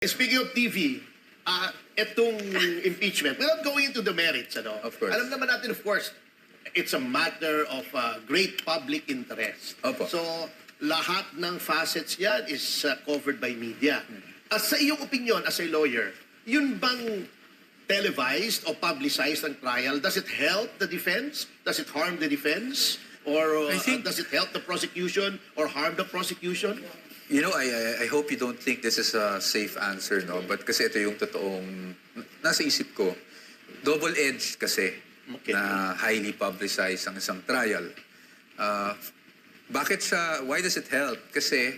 Speaking of TV, itong impeachment, without going into the merits, Of course. alam naman natin, of course, it's a matter of great public interest. Opo. So, lahat ng facets yan is covered by media. Sa iyong opinion as a lawyer, yun bang televised o publicized ang trial, does it help the defense? Does it harm the defense? Or does it help the prosecution or harm the prosecution? You know, I hope you don't think this is a safe answer, no? But kasi ito yung totoong nasa isip ko. Double-edged kasi Okay. na highly publicized ang isang trial. Bakit siya, why does it help? Kasi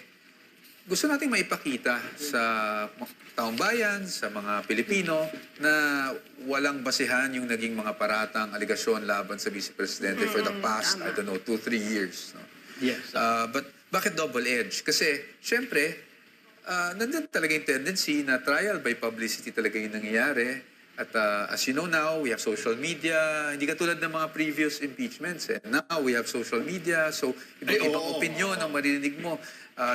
gusto nating maipakita sa taong bayan, sa mga Pilipino, na walang basehan yung naging mga paratang aligasyon laban sa Vice Presidente for the past, I don't know, 2-3 years. No? Yes. But bakit double-edged? Kasi, syempre, nandun talaga yung tendency na trial by publicity talaga yung nangyayari. At as you know now, we have social media. Hindi katulad ng mga previous impeachments. Now, we have social media. So, ibang opinion ang maririnig mo.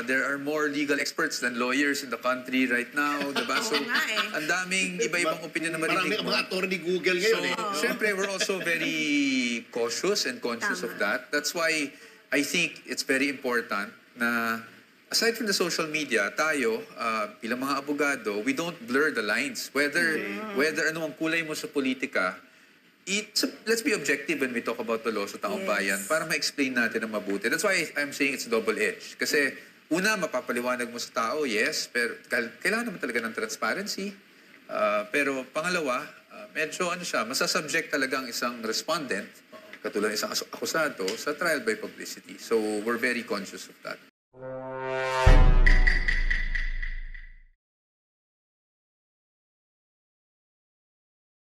There are more legal experts than lawyers in the country right now. Diba? So, ang daming iba-ibang opinion na Marami maririnig mo. mga attorney Google ngayon Syempre, we're also very cautious and conscious of that. That's why I think it's very important na aside from the social media, tayo, bilang mga abogado, we don't blur the lines. Whether ano ang kulay mo sa politika, let's be objective when we talk about the law sa taong bayan para ma-explain natin ang mabuti. That's why I'm saying it's double-edged. Kasi una, mapapaliwanag mo sa tao, yes, pero kailangan naman talaga ng transparency. Pero pangalawa, medyo masasubject talaga ang isang respondent, katulad ng isang akusado, sa trial by publicity. So we're very conscious of that.